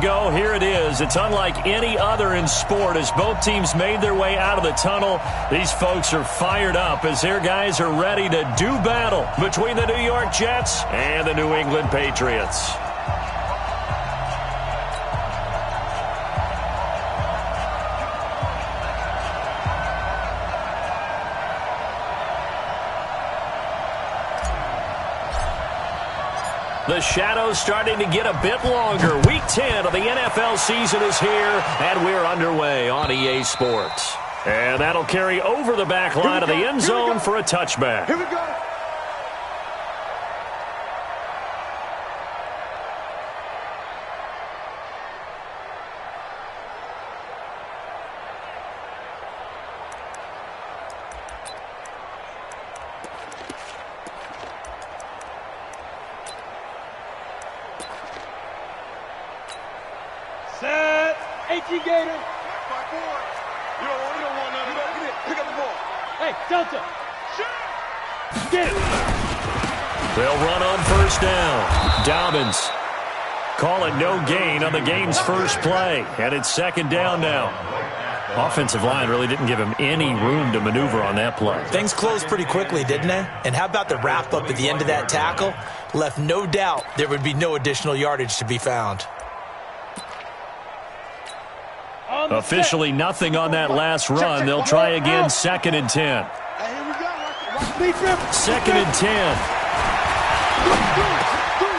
Go, here it is. It's unlike any other in sport as both teams made their way out of the tunnel. These folks are fired up as their guys are ready to do battle between the New York Jets and the New England Patriots. The shadow's starting to get a bit longer. Week 10 of the NFL season is here, and we're underway on EA Sports. And that'll carry over the back line of the end zone for a touchback. Here we go. Set. 18 Gator. You don't want none of that. Get it. Pick up the ball. Hey, Delta. Shoot. Get it. They'll run on first down. Dobbins. Call it no gain on the game's first play. And it's second down now. Offensive line really didn't give him any room to maneuver on that play. Things closed pretty quickly, didn't they? And how about the wrap-up at the end of that tackle? Left no doubt there would be no additional yardage to be found. Officially nothing on that last run. They'll try again, second and 10. Second and 10.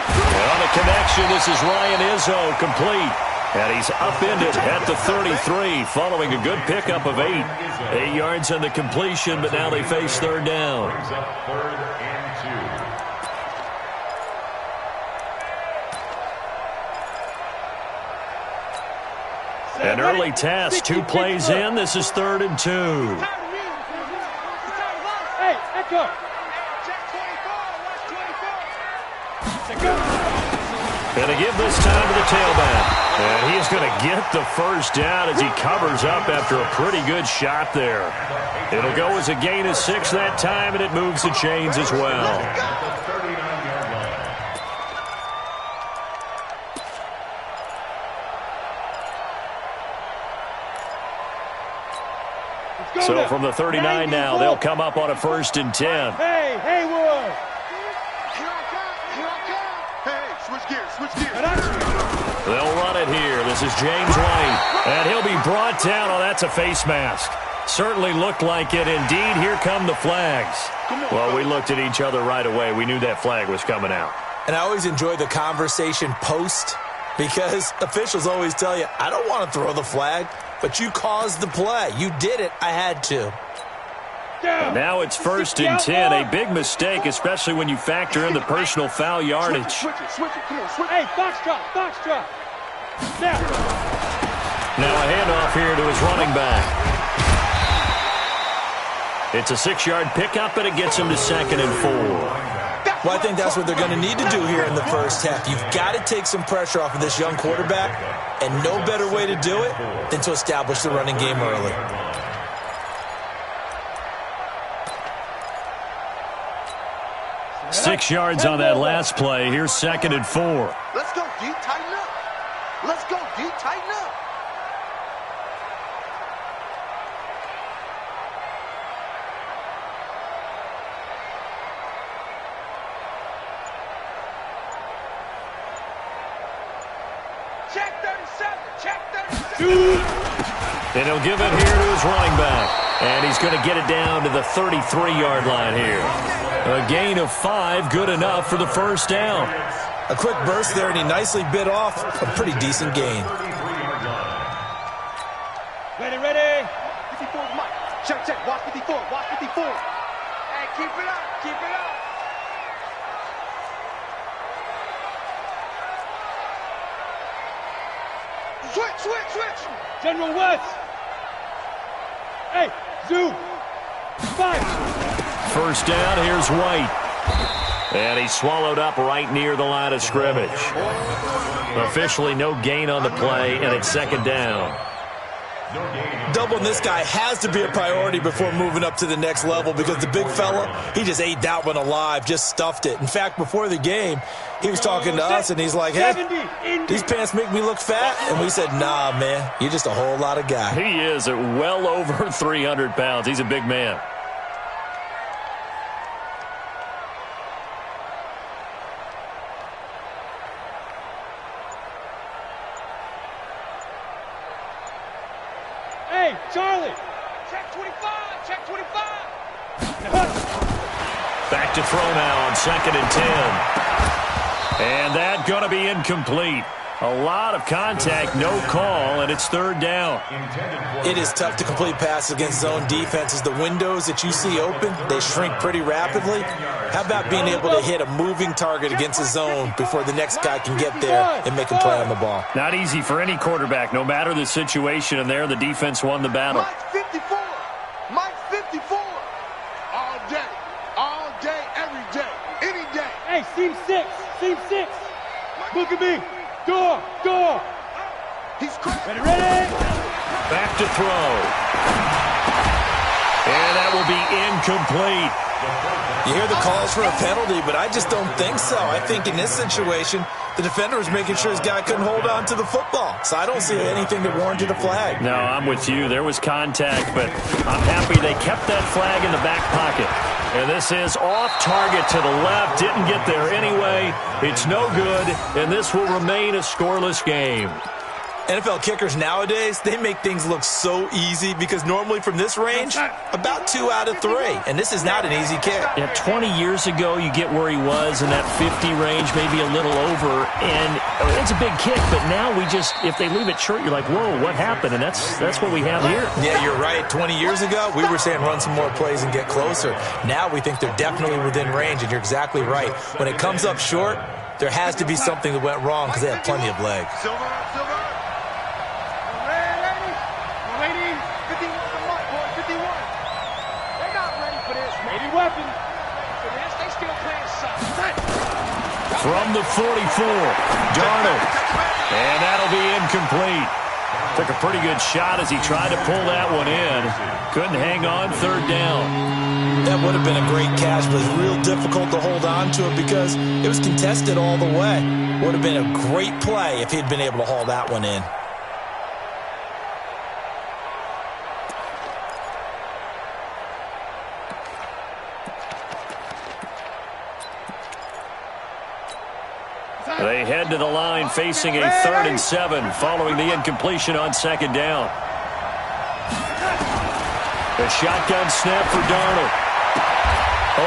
And on the connection, this is Ryan Izzo, complete. And he's upended at the 33 following a good pickup of 8. 8 yards on the completion, but now they face third down. An early test, 2 plays in. This is 3rd and 2. Hey, Echo. And to give this time to the tailback. And he's going to get the first down as he covers up after a pretty good shot there. It'll go as a gain of 6 that time, and it moves the chains as well. So from the 39 now, they'll come up on a 1st and 10. Hey, Haywood. Here I come. Hey, switch gears. They'll run it here. This is James White. And he'll be brought down. Oh, that's a face mask. Certainly looked like it. Indeed, here come the flags. Well, we looked at each other right away. We knew that flag was coming out. And I always enjoy the conversation post because officials always tell you, I don't want to throw the flag, but you caused the play. You did it. I had to. And now it's 1st and 10. A big mistake, especially when you factor in the personal foul yardage. Switch it. Come on, switch it. Hey, Foxtrot. Now a handoff here to his running back. It's a 6-yard pickup, and it gets him to 2nd and 4. Well, I think that's what they're going to need to do here in the first half. You've got to take some pressure off of this young quarterback, and no better way to do it than to establish the running game early. Six yards on that last play. Here's 2nd and 4. Let's go, D. Tighten up. Let's go, D. Tighten up. Check 37. And he'll give it here to his running back. And he's going to get it down to the 33-yard line here. A gain of 5, good enough for the first down. A quick burst there, and he nicely bit off a pretty decent gain. Ready. 54, Mike. Check. Watch 54. Hey, keep it up. Switch. General West. Hey, zoom. 5. First down, here's White. And he's swallowed up right near the line of scrimmage. Officially no gain on the play, and it's 2nd down. Doubling this guy has to be a priority before moving up to the next level because the big fella, he just ate that one alive, just stuffed it. In fact, before the game, he was talking to us, and he's like, hey, these pants make me look fat? And we said, nah, man, you're just a whole lot of guy. He is at well over 300 pounds. He's a big man. Hey, Charlie! Check 25, check 25. Back to throw now on 2nd and 10. And that going to be incomplete. A lot of contact, no call, and it's 3rd down. It is tough to complete passes against zone defenses. The windows that you see open, they shrink pretty rapidly. How about being able to hit a moving target against a zone before the next guy can get there and make him play on the ball? Not easy for any quarterback, no matter the situation, and there the defense won the battle. Mike 54. Mike 54. All day, every day, any day. Hey, seam 6. Seam 6. Look at me. Door. He's crazy. Ready? Back to throw. And that will be incomplete. You hear the calls for a penalty, but I just don't think so. I think in this situation, the defender was making sure his guy couldn't hold on to the football. So I don't see anything that warranted a flag. No, I'm with you. There was contact, but I'm happy they kept that flag in the back pocket. And this is off target to the left. Didn't get there anyway. It's no good, and this will remain a scoreless game. NFL kickers nowadays, they make things look so easy because normally from this range, about 2 out of 3. And this is not an easy kick. Yeah, 20 years ago, you get where he was in that 50 range, maybe a little over. And it's a big kick, but now we just, if they leave it short, you're like, whoa, what happened? And that's what we have here. Yeah, you're right. 20 years ago, we were saying run some more plays and get closer. Now we think they're definitely within range, and you're exactly right. When it comes up short, there has to be something that went wrong because they have plenty of leg. Silver. From the 44, Darnold. And that'll be incomplete. Took a pretty good shot as he tried to pull that one in. Couldn't hang on, 3rd down. That would have been a great catch, but it's real difficult to hold on to it because it was contested all the way. Would have been a great play if he'd been able to haul that one in. They head to the line facing a 3rd and 7 following the incompletion on 2nd down. A shotgun snap for Darnold.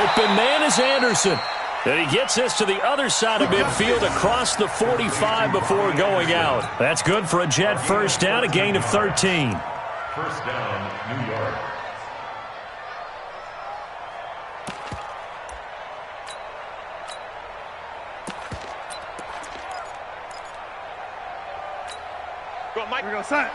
Open man is Anderson. And he gets this to the other side of midfield across the 45 before going out. That's good for a Jet 1st down, a gain of 13. 1st down, New York. Go, Mike. We're going to sign.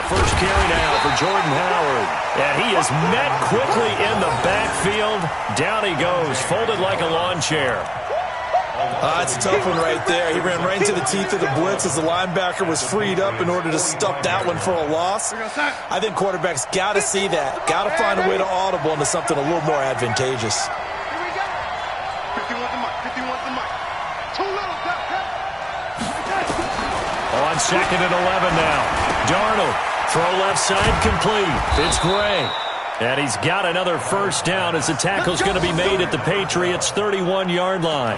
First carry now for Jordan Howard. And he is met quickly in the backfield. Down he goes, folded like a lawn chair. It's a tough one right there. He ran right into the teeth of the blitz as the linebacker was freed up in order to stuff that one for a loss. I think quarterbacks got to see that. Got to find a way to audible into something a little more advantageous. On 2nd and 11 now. Darnold, throw left side complete. It's Gray. And he's got another 1st down as the tackle's going to be made at the Patriots' 31-yard line.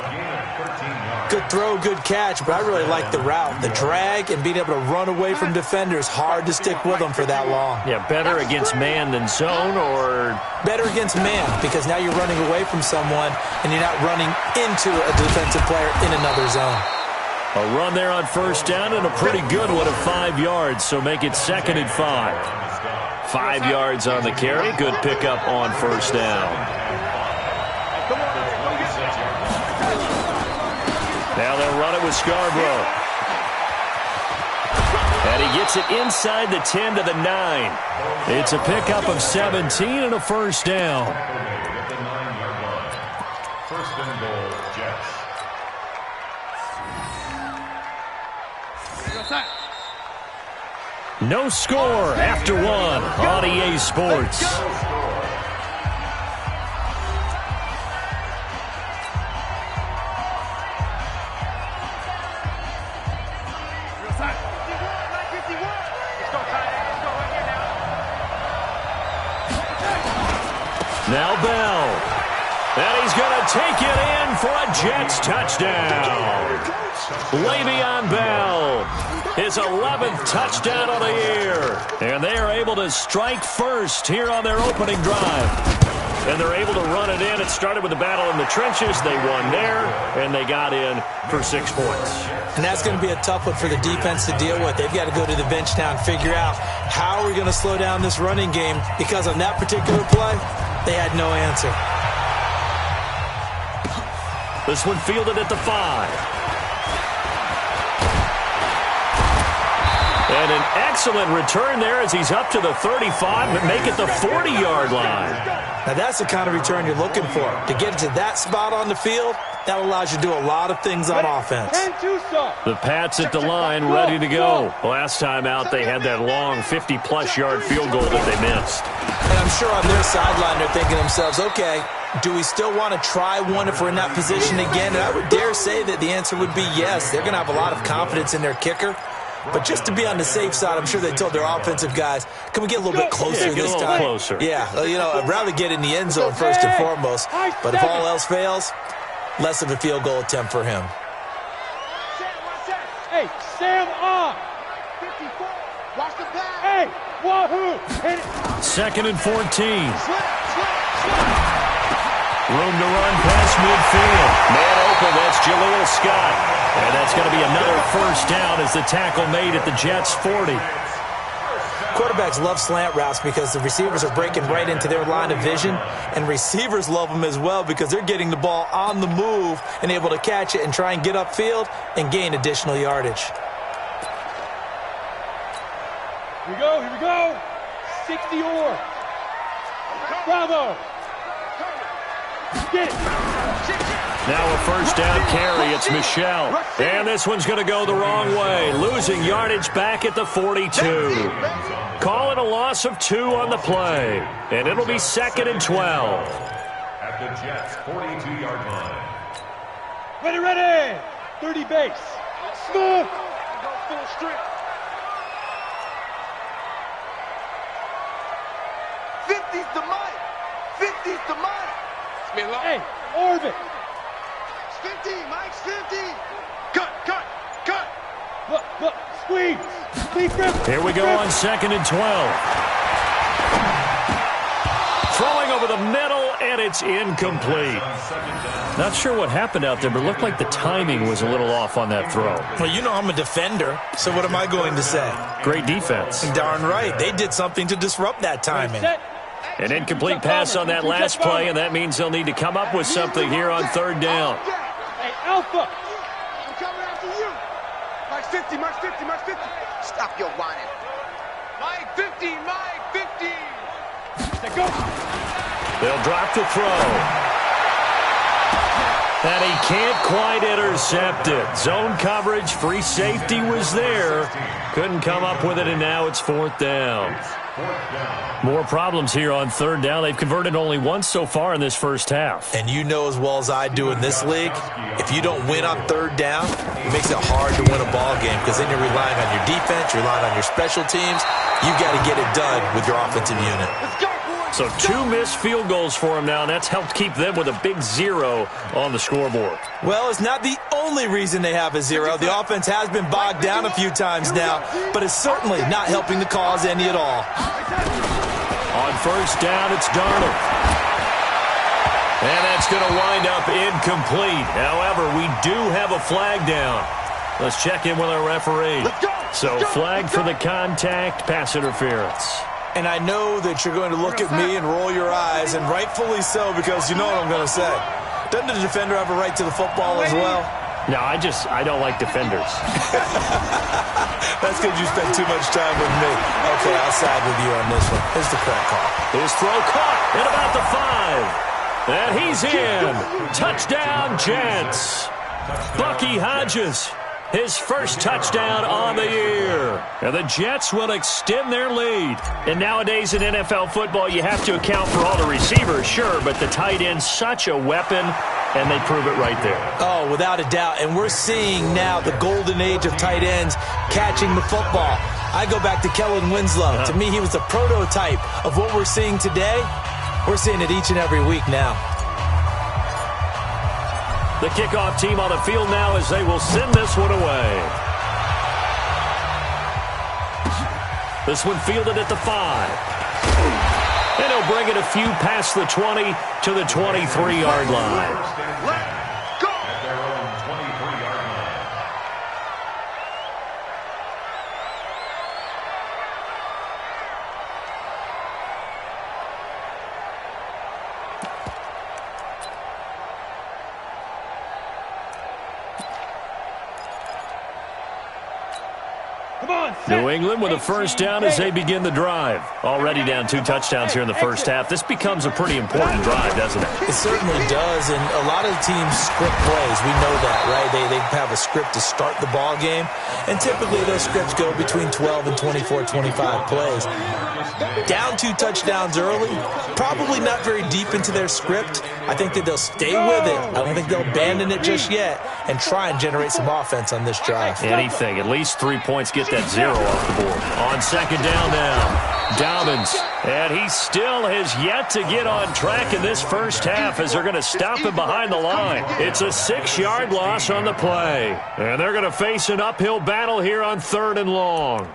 Good throw, good catch, but I really like the route. The drag and being able to run away from defenders, hard to stick with them for that long. Yeah, better against man than zone, or? Better against man, because now you're running away from someone and you're not running into a defensive player in another zone. A run there on 1st down and a pretty good one of 5 yards, so make it 2nd and 5. 5 yards on the carry, good pickup on 1st down. Now they'll run it with Scarborough. And he gets it inside the 10 to the 9. It's a pickup of 17 and a 1st down. 1st and goal, Jets. No score after one on EA Sports. Now Bell. And he's going to take it in for a Jets touchdown. Le'Veon Bell, his 11th touchdown of the year. And they are able to strike first here on their opening drive. And they're able to run it in. It started with the battle in the trenches. They won there, and they got in for 6 points. And that's going to be a tough one for the defense to deal with. They've got to go to the bench now and figure out how are we going to slow down this running game, because on that particular play, they had no answer. This one fielded at the 5. And an excellent return there as he's up to the 35, but make it the 40-yard line. Now that's the kind of return you're looking for. To get to that spot on the field, that allows you to do a lot of things on offense. The Pats at the line, ready to go. Last time out, they had that long 50-plus yard field goal that they missed. And I'm sure on their sideline they're thinking to themselves, okay, do we still want to try one if we're in that position again? And I would dare say that the answer would be yes. They're going to have a lot of confidence in their kicker. But just to be on the safe side, I'm sure they told their offensive guys, can we get a little bit closer this time? Closer. Yeah, I'd rather get in the end zone first and foremost. But if all else fails, less of a field goal attempt for him. Hey, Sam on. 54. Watch the pass. Hey, wahoo. 2nd and 14. Room to run past midfield. Man open, that's Jaleel Scott. And that's going to be another first down as the tackle made at the Jets' 40. Quarterbacks love slant routes because the receivers are breaking right into their line of vision, and receivers love them as well because they're getting the ball on the move and able to catch it and try and get upfield and gain additional yardage. Here we go. 60 or. Bravo. Get it. Now a first down carry. It's Michelle. And this one's going to go the wrong way. Losing yardage back at the 42. Call it a loss of 2 on the play. And it'll be 2nd and 12. At the Jets' 42-yard line. Ready. 30 base. Smooth. Go full strength. 50's the mic. 50's the mic. Hey, orbit. 50, Mike's 50. Cut. Look, squeeze. Here we go on 2nd and 12. Throwing over the middle, and it's incomplete. Not sure what happened out there, but it looked like the timing was a little off on that throw. Well, you know I'm a defender, so what am I going to say? Great defense. Darn right. They did something to disrupt that timing. An incomplete pass on that last play, and that means they'll need to come up with something here on 3rd down. Hey, Alpha. I'm coming after you. Mike's 50. Stop your whining. Mike 50. Go. They'll drop the throw. And he can't quite intercept it. Zone coverage, free safety was there. Couldn't come up with it, and now it's 4th down. More problems here on 3rd down. They've converted only once so far in this first half. And you know as well as I do in this league, if you don't win on 3rd down, it makes it hard to win a ball game because then you're relying on your defense, you're relying on your special teams. You've got to get it done with your offensive unit. So 2 missed field goals for him now, and that's helped keep them with a big 0 on the scoreboard. Well, it's not the only reason they have a 0. The offense has been bogged down a few times now, but it's certainly not helping the cause any at all. On 1st down, it's Darnold. And that's going to wind up incomplete. However, we do have a flag down. Let's check in with our referee. So flag for the contact, pass interference. And I know that you're going to look at me and roll your eyes, and rightfully so, because you know what I'm going to say. Doesn't the defender have a right to the football as well? No, I don't like defenders. That's because you spend too much time with me. Okay, I'll side with you on this one. Here's the correct call. His throw caught at about the 5. And he's in. Touchdown, Jets. Bucky Hodges, his first touchdown on the year. And the Jets will extend their lead. And nowadays in NFL football, you have to account for all the receivers, sure, but the tight end's such a weapon, and they prove it right there. Oh, without a doubt. And we're seeing now the golden age of tight ends catching the football. I go back to Kellen Winslow. To me, he was a prototype of what we're seeing today. We're seeing it each and every week now. The kickoff team on the field now as they will send this one away. This one fielded at the 5. And he'll bring it a few past the 20 to the 23-yard line. At their own 23-yard line. New England with a first down as they begin the drive. Already down 2 touchdowns here in the first half. This becomes a pretty important drive, doesn't it? It certainly does, and a lot of the teams script plays. We know that, right? They have a script to start the ball game, and typically those scripts go between 12 and 24, 25 plays. Down 2 touchdowns early, probably not very deep into their script. I think that they'll stay with it. I don't think they'll abandon it just yet and try and generate some offense on this drive. Anything, at least 3 points, get that 0 off the board. On second down now, Dobbins. And he still has yet to get on track in this first half as they're going to stop him behind the line. It's a 6-yard loss on the play. And they're going to face an uphill battle here on 3rd and long.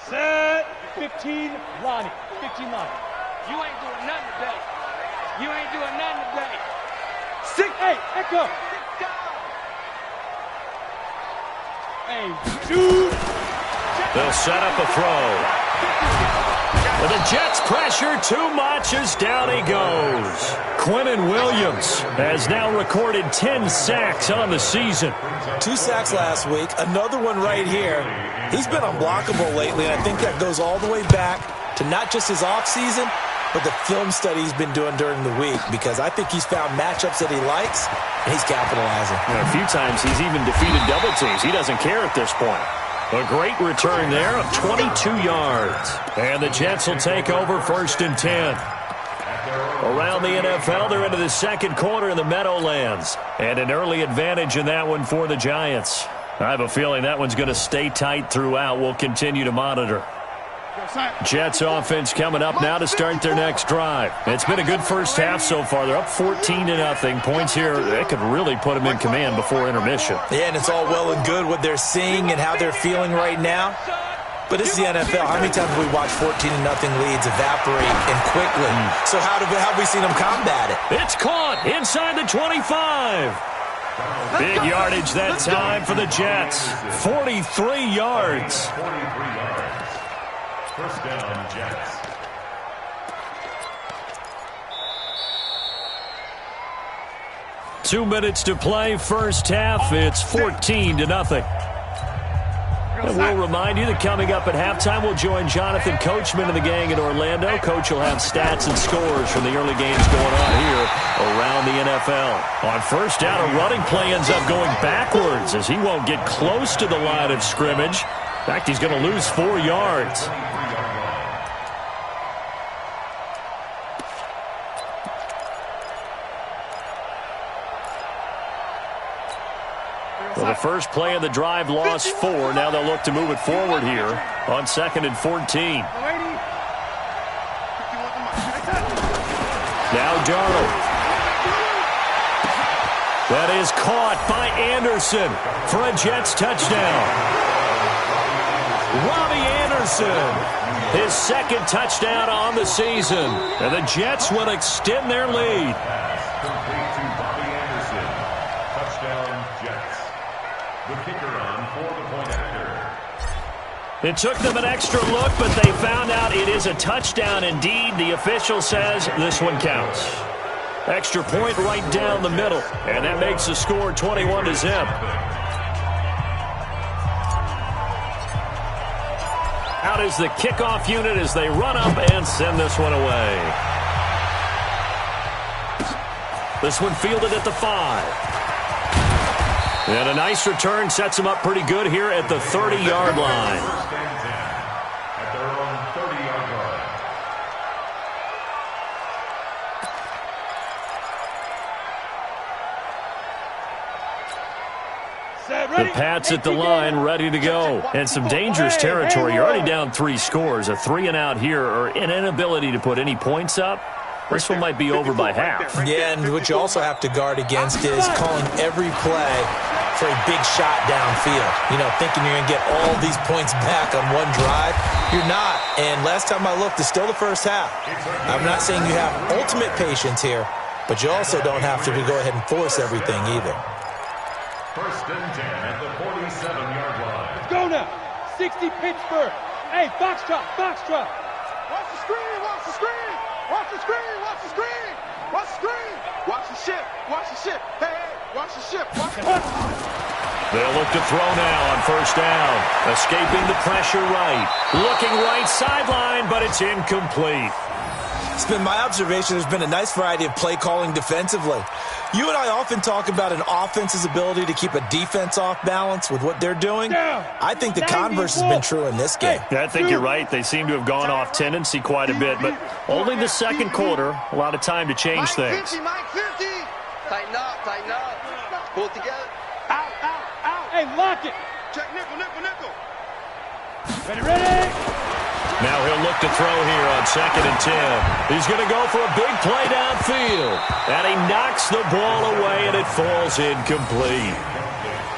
Set. 15, Lonnie. 15, Lonnie. You ain't doing nothing today. You ain't doing nothing today. 6, 8, echo. Hey, dude. They'll set up a throw. But the Jets pressure too much as down he goes. Quinnen Williams has now recorded 10 sacks on the season. 2 sacks last week, another one right here. He's been unblockable lately, and I think that goes all the way back to not just his offseason, but the film study he's been doing during the week, because I think he's found matchups that he likes, and he's capitalizing. And a few times he's even defeated double teams. He doesn't care at this point. A great return there of 22 yards. And the Jets will take over 1st and 10. Around the NFL, they're into the second quarter in the Meadowlands. And an early advantage in that one for the Giants. I have a feeling that one's going to stay tight throughout. We'll continue to monitor. Jets offense coming up now to start their next drive. It's been a good first half so far. They're up 14-0. Points here, they could really put them in command before intermission. Yeah, and it's all well and good what they're seeing and how they're feeling right now. But this is the NFL. How many times have we watched 14-0 leads evaporate and quickly? So how have we seen them combat it? It's caught inside the 25. Big yardage that time for the Jets. 43 yards. 43 yards. First down, Jets. Two minutes to play, first half. It's 14-0. And we'll remind you that coming up at halftime, we'll join Jonathan Coachman and the gang in Orlando. Coach will have stats and scores from the early games going on here around the NFL. On first down, a running play ends up going backwards as he won't get close to the line of scrimmage. In fact, he's going to lose 4 yards. Well, the first play of the drive lost 4. Now they'll look to move it forward here on 2nd and 14. Now Darnold. That is caught by Anderson for a Jets touchdown. Robbie Anderson, his 2nd touchdown on the season. And the Jets will extend their lead. Complete to Robbie Anderson. Touchdown, Jets. The kicker on for the point after. It took them an extra look, but they found out it is a touchdown indeed. The official says this one counts. Extra point right down the middle, and that makes the score 21-0. Out is the kickoff unit as they run up and send this one away. This one fielded at the 5. And a nice return sets him up pretty good here at the 30-yard line. First and 10 at their own 30-yard line. The Pats at the line, ready to go. And some dangerous territory. You're already down 3 scores. A 3-and-out here, or an inability to put any points up. This one might be over by half. Yeah, and what you also have to guard against is calling every play for a big shot downfield. You know, thinking you're going to get all these points back on one drive. You're not. And last time I looked, it's still the first half. I'm not saying you have ultimate patience here, but you also don't have to go ahead and force everything either. First and 10 at the 47-yard line. Let's go now. 60 Pittsburgh. Hey, box drop, box drop. Watch the screen, watch the screen. Watch the screen, watch the screen. Watch the screen. Watch the ship, watch the ship. Hey, watch the ship, watch the ship. They'll look to throw now on first down. Escaping the pressure right. Looking right sideline, but it's incomplete. It's been my observation there's been a nice variety of play calling defensively. You and I often talk about an offense's ability to keep a defense off balance with what they're doing. I think the converse has been true in this game. Yeah, I think you're right. They seem to have gone off tendency quite a bit, but only the second quarter. A lot of time to change things. Mike 50. Tighten up. Pull it together. Out, out, out. Hey, lock it. Check nickel, nickel, nickel. Ready, ready. Now he'll look to throw here on 2nd and 10. He's going to go for a big play downfield. And he knocks the ball away, and it falls incomplete.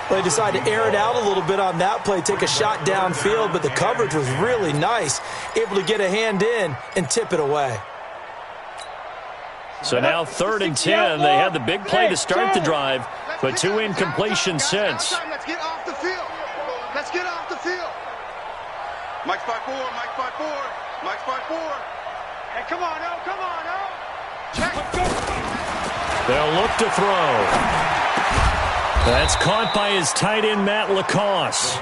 Well, they decided to air it out a little bit on that play, take a shot downfield, but the coverage was really nice, able to get a hand in and tip it away. So now 3rd and 10. They had the big play to start the drive, but 2 incompletions since. Let's get off the field. Let's get off the field. Mike's 5-4, Mike's 5-4, Mike's 5-4. Hey, come on, no, come on, no. Check. They'll look to throw. That's caught by his tight end, Matt Lacoste.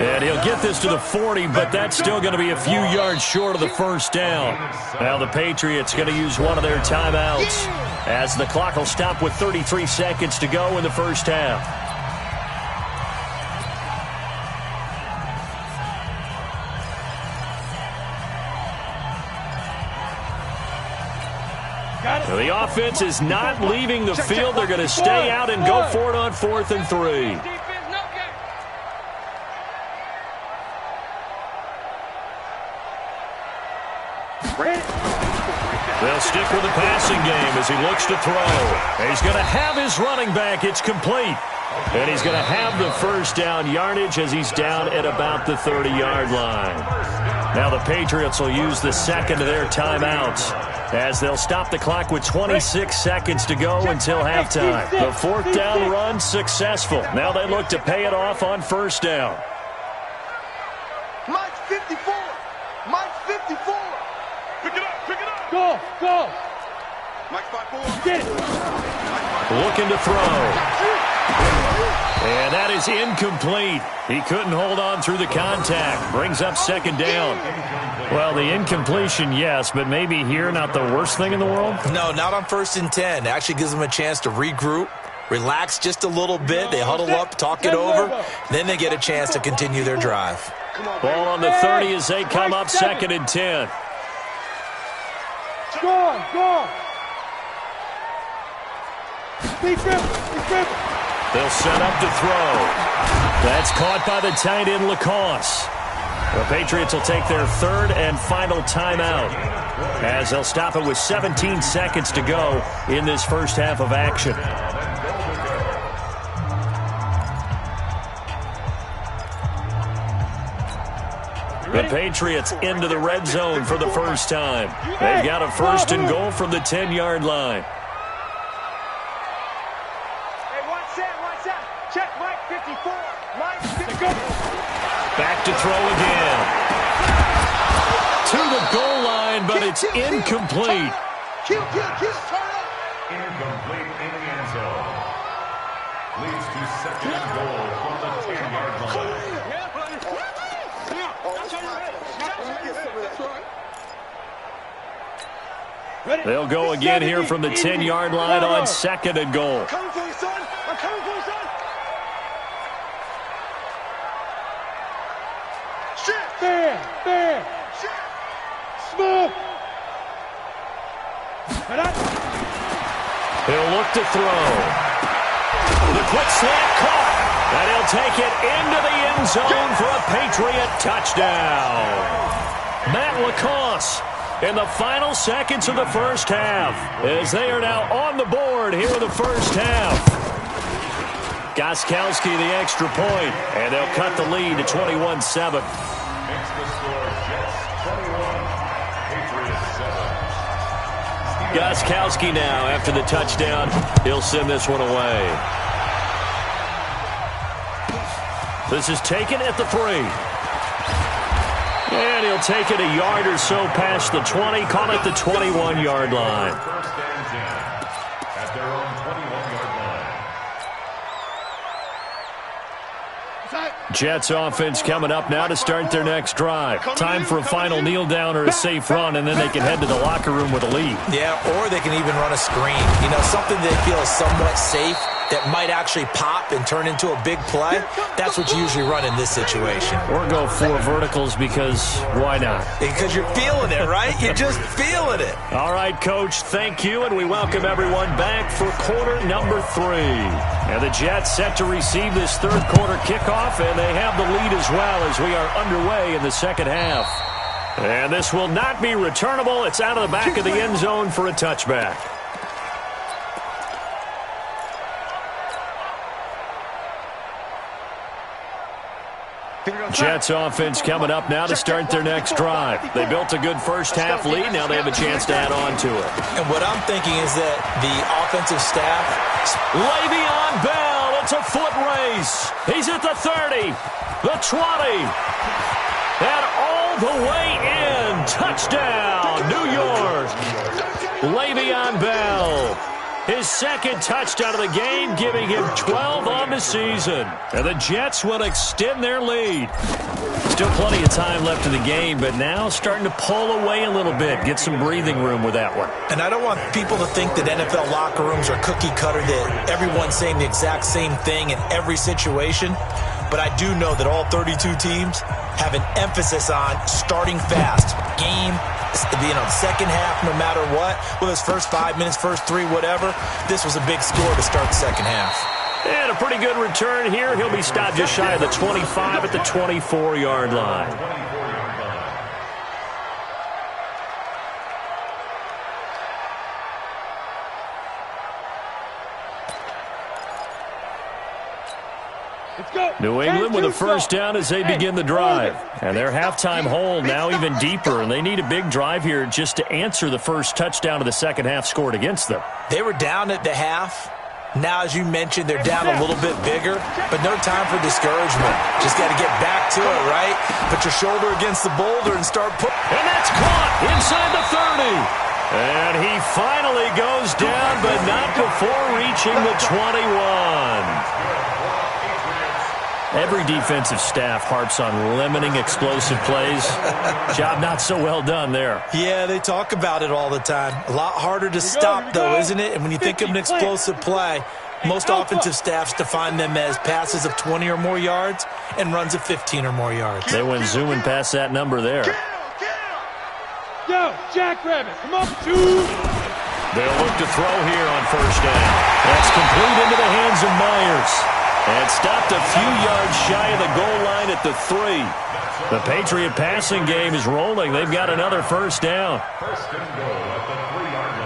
And he'll get this to the 40, but that's still going to be a few yards short of the first down. Now the Patriots going to use one of their timeouts as the clock will stop with 33 seconds to go in the first half. The offense is not leaving the field. They're going to stay out and go for it on 4th and 3. They'll stick with the passing game as he looks to throw. He's going to have his running back. It's complete. And he's going to have the first down yardage as he's down at about the 30-yard line. Now the Patriots will use the second of their timeouts as they'll stop the clock with 26 seconds to go until halftime. The 4th down run successful. Now they look to pay it off on first down. Mike's 54. Mike's 54. Pick it up, pick it up. Go, go. Mike's 5-4. Get it. Looking to throw. And that is incomplete. He couldn't hold on through the contact. Brings up 2nd down. Well, the incompletion, yes, but maybe here not the worst thing in the world? No, not on 1st and 10. It actually gives them a chance to regroup, relax just a little bit. They huddle up, talk it over. Then they get a chance to continue their drive. Ball on the 30 as they come up 2nd and 10. Go on, go on. Be triple. They'll set up to throw. That's caught by the tight end, Lacoste. The Patriots will take their 3rd and final timeout as they'll stop it with 17 seconds to go in this first half of action. The Patriots into the red zone for the first time. They've got a 1st and goal from the 10-yard line. Check Mike 54. Mike 54. Back to throw again. To the goal line, but it's incomplete. Incomplete in the end zone. Leads to 2nd and goal from the 10-yard line. They'll go again here from the 10-yard line on 2nd and goal. I'm coming for you, son. I'm coming for you, son. Shit. Fair. Shit. Smoke. He'll look to throw. The quick slant caught. And he'll take it into the end zone for a Patriot touchdown. Matt LaCosse in the final seconds of the first half, as they are now on the board here in the first half. Gostkowski the extra point, and they'll cut the lead to 21-7. Makes the score Jets 21, Patriots 7. Gostkowski now, after the touchdown, he'll send this one away. This is taken at the 3. And he'll take it a yard or so past the 20, call it the 21-yard line. First and 10 at their own 21-yard line. Jets offense coming up now to start their next drive. Time for a final kneel down or a safe run, and then they can head to the locker room with a lead. Yeah, or they can even run a screen. You know, something they feel is somewhat safe that might actually pop and turn into a big play. That's what you usually run in this situation. Or go 4 verticals, because why not? Because you're feeling it, right? You're just feeling it. All right, Coach, thank you, and we welcome everyone back for quarter number 3. And the Jets set to receive this third quarter kickoff, and they have the lead as well as we are underway in the second half. And this will not be returnable. It's out of the back of the end zone for a touchback. Jets offense coming up now to start their next drive. They built a good first half lead. Now they have a chance to add on to it. And what I'm thinking is that the offensive staff... Le'Veon Bell, it's a foot race. He's at the 30, the 20, and all the way in. Touchdown, New York. Le'Veon Bell. His second touchdown of the game, giving him 12 on the season. And the Jets will extend their lead. Still plenty of time left in the game, but now starting to pull away a little bit. Get some breathing room with that one. And I don't want people to think that NFL locker rooms are cookie cutter, that everyone's saying the exact same thing in every situation. But I do know that all 32 teams have an emphasis on starting fast. Second half, no matter what, whether it's first 5 minutes, first 3, whatever, this was a big score to start the second half. And a pretty good return here. He'll be stopped just shy of the 25 at the 24-yard line. New England with a first down as they begin the drive. And their halftime hole now even deeper, and they need a big drive here just to answer the first touchdown of the second half scored against them. They were down at the half. Now, as you mentioned, they're down a little bit bigger, but no time for discouragement. Just got to get back to it, right? Put your shoulder against the boulder and start putting. And that's caught inside the 30. And he finally goes down, but not before reaching the 21. Every defensive staff harps on limiting explosive plays. Job not so well done there. Yeah, they talk about it all the time. A lot harder to stop, though, isn't it? And when you think of an explosive play, most offensive staffs define them as passes of 20 or more yards and runs of 15 or more yards. They went zooming past that number there. Yo, Jackrabbit, come on, 2. They'll look to throw here on first down. That's complete into the hands of Myers. And stopped a few yards shy of the goal line at the 3. The Patriot passing game is rolling. They've got another first down. First and goal at the 3-yard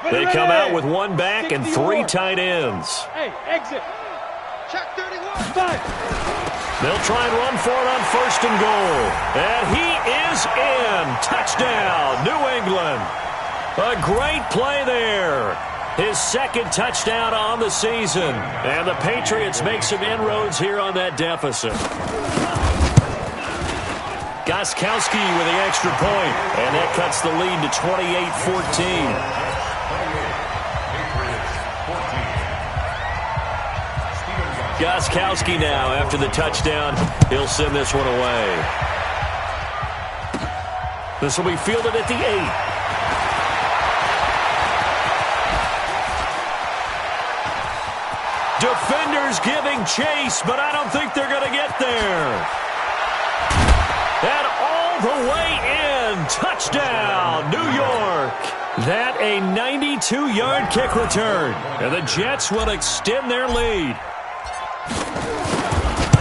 line. They come out with one back and 3 tight ends. Hey, exit. Check 31. 5. They'll try and run for it on first and goal. And he is in. Touchdown, New England. A great play there. His second touchdown on the season. And the Patriots make some inroads here on that deficit. Gostkowski with the extra point. And that cuts the lead to 28-14. Gostkowski now after the touchdown. He'll send this one away. This will be fielded at the 8. Defenders giving chase, but I don't think they're going to get there. And all the way in. Touchdown, New York. That a 92-yard kick return. And the Jets will extend their lead.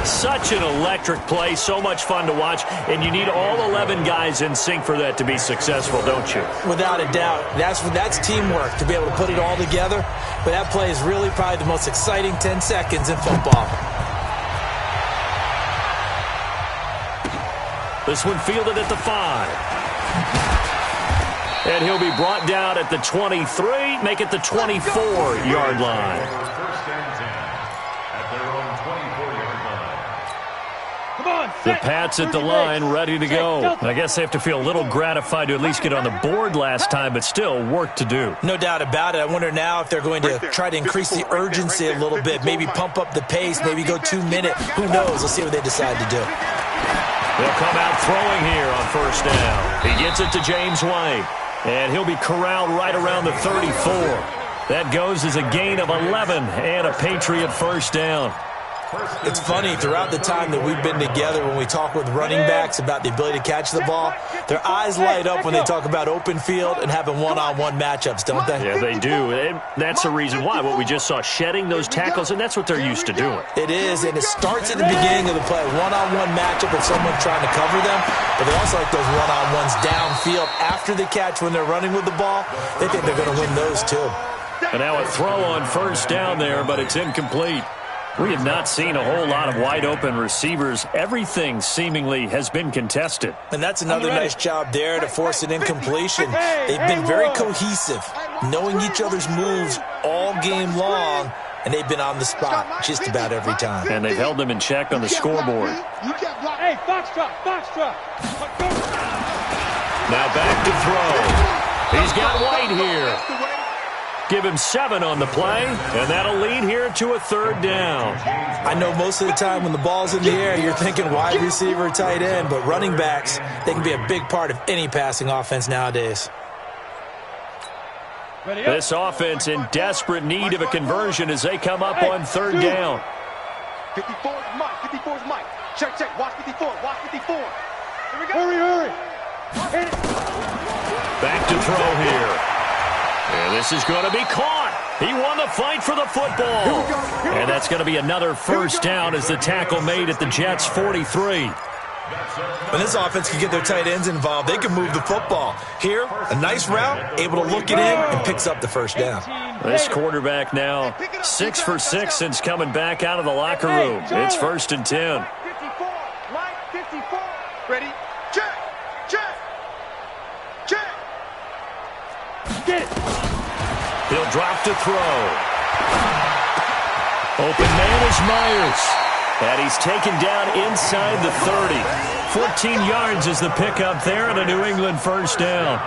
Such an electric play, so much fun to watch, and you need all 11 guys in sync for that to be successful, don't you? Without a doubt. That's teamwork, to be able to put it all together. But that play is really probably the most exciting 10 seconds in football. This one fielded at the 5. And he'll be brought down at the 23, make it the 24-yard line. First and 10 at their own 24-yard line. Come on, The Pats at the line, ready to go. I guess they have to feel a little gratified to at least get on the board last time, but still work to do. No doubt about it. I wonder now if they're going to try to increase the urgency a little bit, maybe pump up the pace, maybe go 2 minute. Who knows? Let's see what they decide to do. They'll come out throwing here on first down. He gets it to James White, and he'll be corralled right around the 34. That goes as a gain of 11 and a Patriot first down. It's funny, throughout the time that we've been together, when we talk with running backs about the ability to catch the ball, their eyes light up when they talk about open field and having one-on-one matchups, don't they? Yeah, they do. And that's the reason why. What we just saw, shedding those tackles, and that's what they're used to doing. It is, and it starts at the beginning of the play. One-on-one matchup with someone trying to cover them, but they also like those one-on-ones downfield after the catch when they're running with the ball. They think they're going to win those, too. And now a throw on first down there, but it's incomplete. We have not seen a whole lot of wide-open receivers. Everything seemingly has been contested. And that's another nice job there to force an incompletion. They've been very cohesive, knowing each other's moves all game long, and they've been on the spot just about every time. And they've held them in check on the scoreboard. Hey, foxtrot. Now back to throw. He's got White here. Give him 7 on the play, and that'll lead here to a third down. I know most of the time when the ball's in the air, you're thinking wide receiver, tight end, but running backs, they can be a big part of any passing offense nowadays. This offense in desperate need of a conversion as they come up on third down. 54 is Mike. 54 is Mike. Check. Watch 54. Watch 54. Here we go. Hurry. Hit it. Back to throw here. And this is going to be caught. He won the fight for the football. And that's going to be another first down as the tackle made at the Jets' 43. When this offense can get their tight ends involved, they can move the football. Here, a nice route, able to look it in, and picks up the first down. This quarterback now 6 for 6 since coming back out of the locker room. It's 1st and 10. 54. Mike 54. Ready? Check. Get it. He'll drop to throw. Open man is Myers. And he's taken down inside the 30. 14 yards is the pickup there and a New England first down.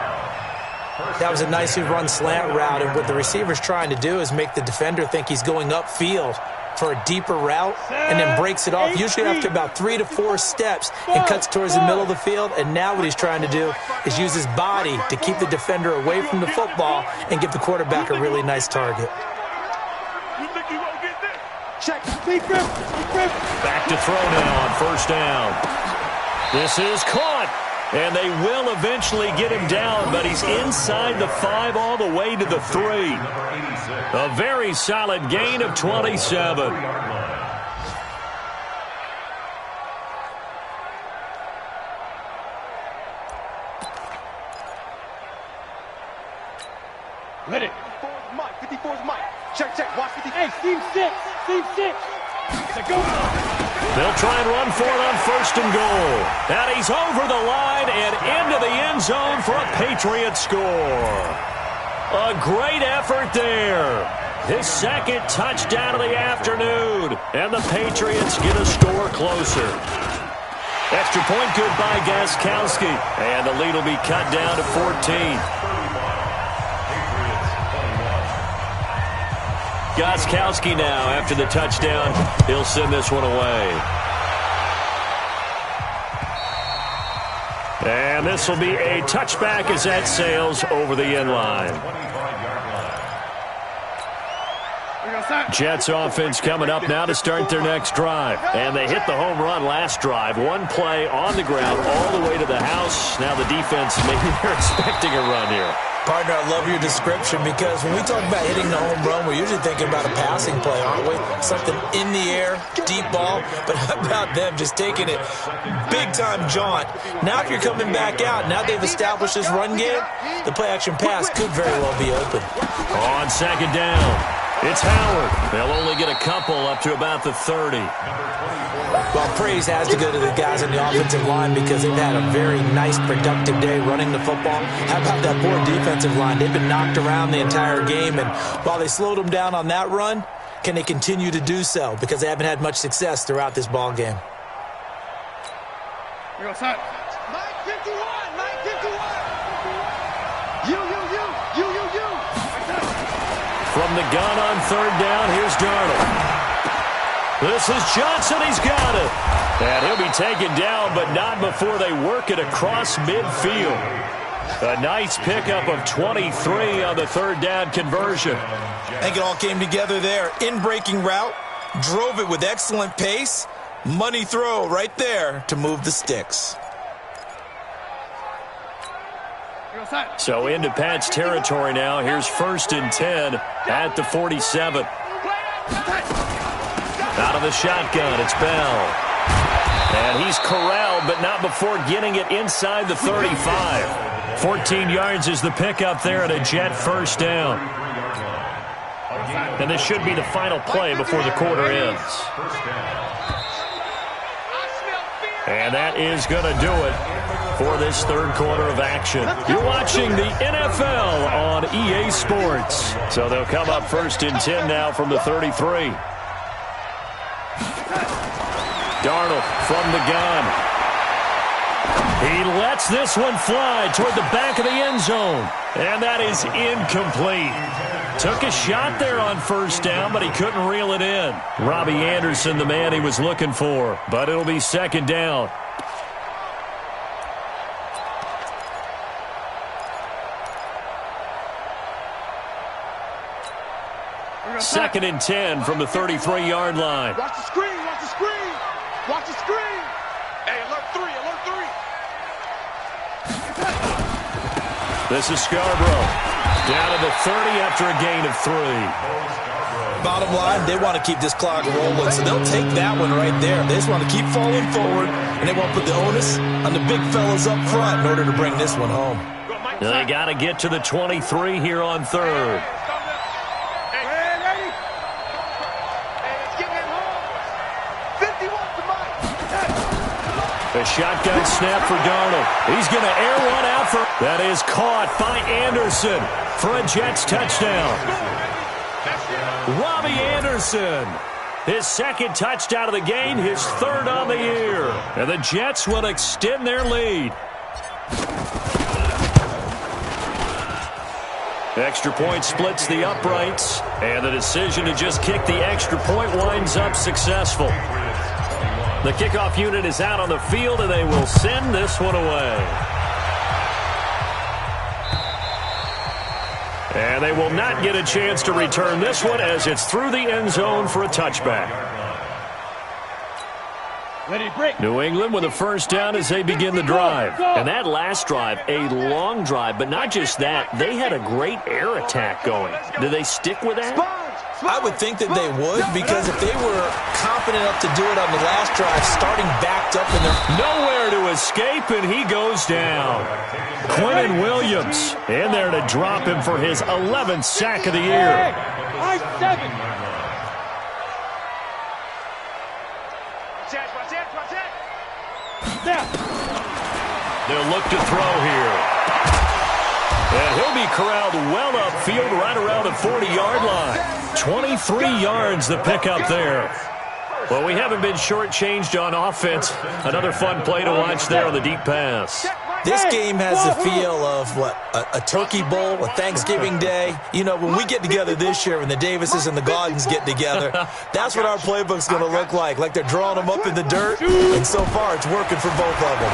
That was a nicely run slant route, and what the receiver's trying to do is make the defender think he's going upfield for a deeper route and then breaks it off, usually after about 3 to 4 steps, and cuts towards the middle of the field. And now what he's trying to do is use his body to keep the defender away from the football and give the quarterback a really nice target. You think you won't get this? Check. Back to throw now on first down. This is caught. And they will eventually get him down, but he's inside the 5 all the way to the 3. A very solid gain of 27. Let it. 54 is Mike. Check. Watch 54. Hey, Steve 6. Let's go. They'll try and run for it on 1st and goal. And he's over the line and into the end zone for a Patriot score. A great effort there. His 2nd touchdown of the afternoon. And the Patriots get a score closer. Extra point good by Gostkowski. And the lead will be cut down to 14. Gostkowski now after the touchdown. He'll send this one away. And this will be a touchback as that sails over the end line. Jets offense coming up now to start their next drive. And they hit the home run last drive. One play on the ground all the way to the house. Now the defense, maybe they're expecting a run here. Partner, I love your description because when we talk about hitting the home run, we're usually thinking about a passing play, aren't we? Something in the air, deep ball. But how about them just taking it big-time jaunt? Now if you're coming back out, now they've established this run game, the play-action pass could very well be open. On second down, it's Howard. They'll only get a couple up to about the 30. Well, praise has to go to the guys on the offensive line because they've had a very nice, productive day running the football. How about that poor defensive line? They've been knocked around the entire game, and while they slowed them down on that run, can they continue to do so? Because they haven't had much success throughout this ball game. Here goes Hut. 951. You. From the gun on third down, here's Darnold. This is Johnson. He's got it. And he'll be taken down, but not before they work it across midfield. A nice pickup of 23 on the third down conversion. I think it all came together there. In-breaking route, drove it with excellent pace. Money throw right there to move the sticks. So into Pat's territory now. Here's 1st and 10 at the 47. Out of the shotgun, it's Bell. And he's corralled, but not before getting it inside the 35. 14 yards is the pickup there at a Jet first down. And this should be the final play before the quarter ends. And that is going to do it for this third quarter of action. You're watching the NFL on EA Sports. So they'll come up 1st and 10 now from the 33. Darnold from the gun. He lets this one fly toward the back of the end zone. And that is incomplete. Took a shot there on first down, but he couldn't reel it in. Robbie Anderson, the man he was looking for. But it'll be second down. Second and 10 from the 33-yard line. Watch the screen. Watch the screen. Hey, alert 3. This is Scarborough. Down to the 30 after a gain of 3. Bottom line, they want to keep this clock rolling, so they'll take that one right there. They just want to keep falling forward, and they want to put the onus on the big fellas up front in order to bring this one home. They got to get to the 23 here on third. A shotgun snap for Darnold. He's going to air one out for... That is caught by Anderson for a Jets touchdown. Robbie Anderson, his second touchdown of the game, his third on the year. And the Jets will extend their lead. Extra point splits the uprights, and the decision to just kick the extra point winds up successful. The kickoff unit is out on the field, and they will send this one away. And they will not get a chance to return this one as it's through the end zone for a touchback. New England with a first down as they begin the drive. And that last drive, a long drive, but not just that. They had a great air attack going. Did they stick with that? I would think that they would, because if they were confident enough to do it on the last drive, starting backed up in their... Nowhere to escape, and he goes down. Quentin Williams in there to drop him for his 11th sack of the year. Watch it. They'll look to throw here. And he'll be corralled well upfield right around the 40-yard line. 23 yards the pickup there. Well, we haven't been shortchanged on offense. Another fun play to watch there on the deep pass. This game has the feel of, what, a turkey bowl, a Thanksgiving day. You know, when we get together this year, when the Davises and the Gaudens get together, that's what our playbook's going to look like they're drawing them up in the dirt, and so far it's working for both of them.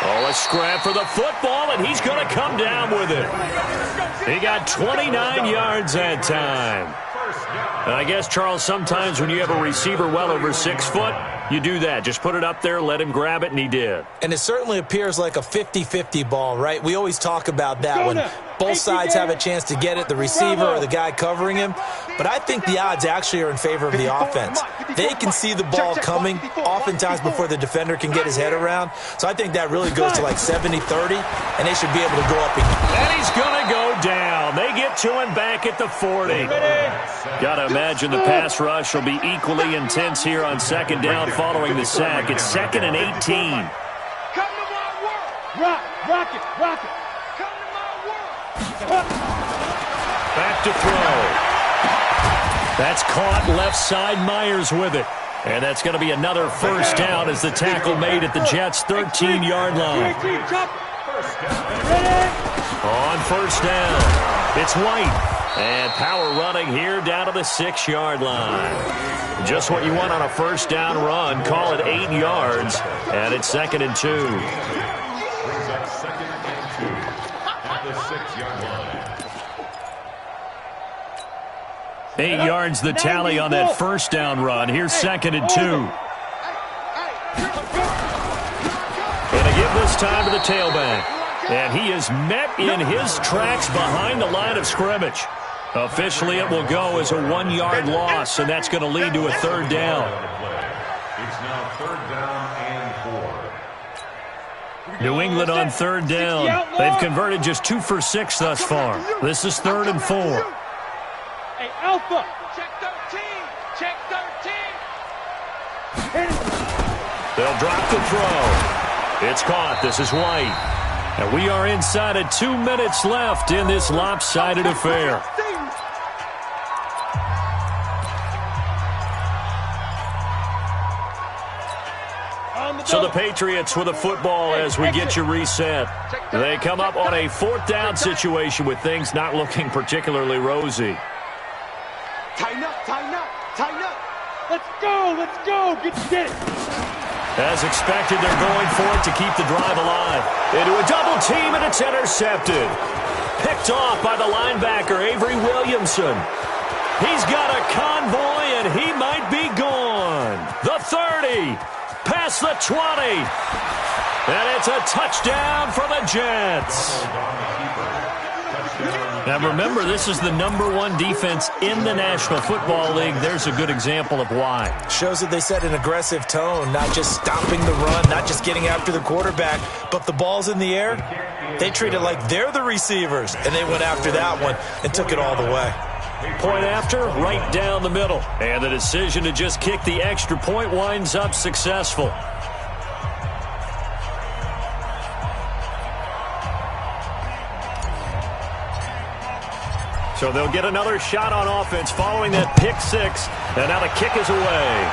Oh, a scrap for the football, and he's going to come down with it. He got 29 yards that time. And I guess, Charles, sometimes when you have a receiver well over 6 foot, you do that. Just put it up there, let him grab it, and he did. And it certainly appears like a 50-50 ball, right? We always talk about that when both sides have a chance to get it, the receiver or the guy covering him. But I think the odds actually are in favor of the offense. They can see the ball coming oftentimes before the defender can get his head around. So I think that really goes to like 70-30, and they should be able to go up again. And he's going to go down. They get to him back at the 40. Got to imagine the pass rush will be equally intense here on second down following the sack. It's 2nd and 18. Come to my world. Rock it. Come to my world. Back to throw. That's caught left side. Myers with it. And that's going to be another first down as the tackle made at the Jets' 13-yard line. On first down, it's White. And power running here down to the 6-yard line. Just what you want on a first down run. Call it 8 yards. And it's 2nd and 2. Brings up 2nd and 2 at the 6-yard line. 8 yards the tally on that first down run. Here's 2nd and 2. And a give this time to the tailback. And he is met in his tracks behind the line of scrimmage. Officially, it will go as a 1-yard loss, and that's going to lead to a 3rd down. It's now 3rd down and 4. New England on 3rd down. They've converted just 2 for 6 thus far. This is 3rd and 4. Hey, Alpha. Check 13. Check 13. They'll drop the throw. It's caught. This is White. And we are inside of 2 minutes left in this lopsided affair. So the Patriots with a football as we get you reset. They come up on a 4th down situation with things not looking particularly rosy. Tighten up. Let's go. Get it. As expected, they're going for it to keep the drive alive. Into a double team, and it's intercepted. Picked off by the linebacker, Avery Williamson. He's got a convoy, and he might be gone. The 30, past the 20. And it's a touchdown for the Jets. Now remember, this is the #1 defense in the National Football League. There's a good example of why. Shows that they set an aggressive tone, not just stopping the run, not just getting after the quarterback, but the ball's in the air. They treat it like they're the receivers, and they went after that one and took it all the way. Point after, right down the middle. And the decision to just kick the extra point winds up successful. So they'll get another shot on offense following that pick 6. And now the kick is away.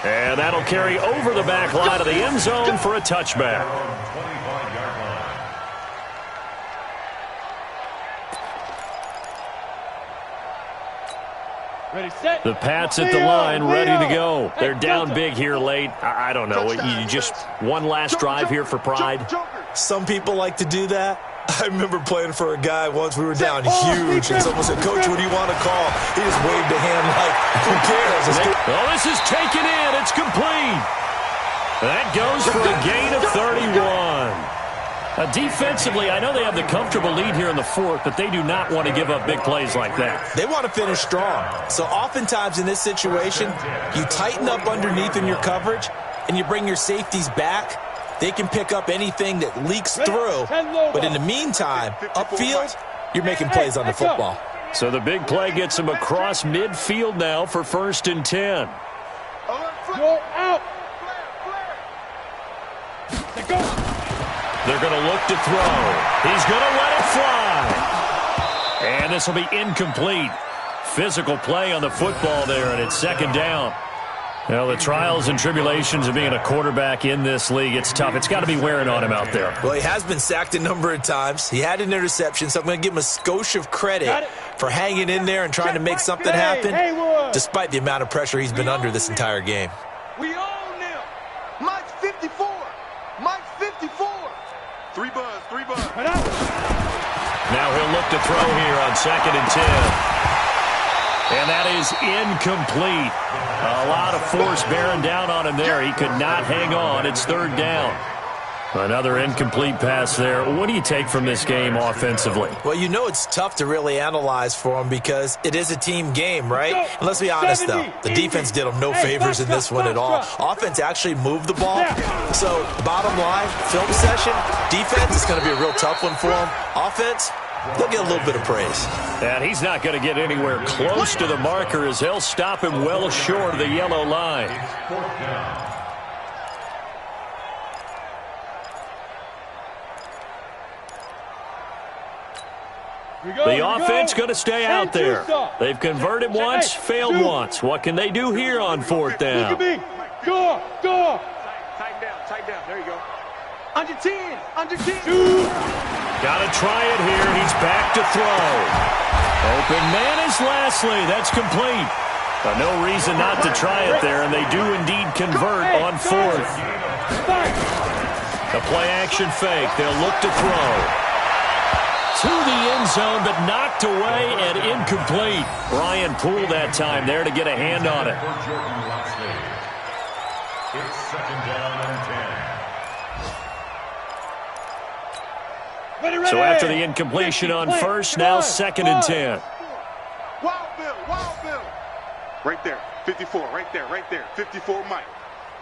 And that'll carry over the back line of the end zone for a touchback. Ready, set. The Pats at the line, ready to go. They're down big here late. I don't know. You just one last drive here for pride. Some people like to do that. I remember playing for a guy once. We were down huge, and someone said, "Coach, what do you want to call?" He just waved a hand like, who cares? Oh, this is taken in. It's complete. That goes for a gain of 31. Defensively, I know they have the comfortable lead here in the 4th, but they do not want to give up big plays like that. They want to finish strong. So oftentimes in this situation, you tighten up underneath in your coverage, and you bring your safeties back. They can pick up anything that leaks through. But in the meantime, upfield, you're making plays on the football. So the big play gets them across midfield now for 1st and 10. You're out. They're going to look to throw. He's going to let it fly. And this will be incomplete. Physical play on the football there, and it's 2nd down. Well, the trials and tribulations of being a quarterback in this league, it's tough. It's got to be wearing on him out there. Well, he has been sacked a number of times. He had an interception, so I'm going to give him a skosh of credit for hanging in there and trying to make something happen, despite the amount of pressure he's been under this entire game. We own them. Mike's 54. Mike's 54. Three buzz. Now he'll look to throw here on 2nd and 10. And that is incomplete. A lot of force bearing down on him there. He could not hang on. It's 3rd down. Another incomplete pass there. What do you take from this game offensively? Well, you know it's tough to really analyze for him because it is a team game, right? And let's be honest, though. The defense did him no favors in this one at all. Offense actually moved the ball. So, bottom line, film session, defense is going to be a real tough one for him. Offense, they'll get a little bit of praise. And he's not going to get anywhere close to the marker as they'll stop him well short of the yellow line. The offense going to stay out there. They've converted once, failed once. What can they do here on 4th down? Go. Tighten down. There you go. Under 10. Got to try it here. He's back to throw. Open man is Lashley. That's complete. No reason not to try it there, and they do indeed convert on 4th. The play action fake. They'll look to throw. To the end zone, but knocked away and incomplete. Brian Poole that time there to get a hand on it. It's 2nd down and 10. So after the incompletion on 1st, now 2nd and 10. Wild Bill. Right there. 54. Right there. 54 Mike.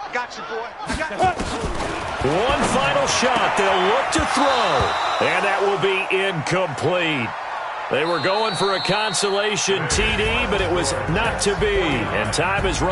I got you, boy. I got you. One final shot. They'll look to throw. And that will be incomplete. They were going for a consolation TD, but it was not to be. And time is running.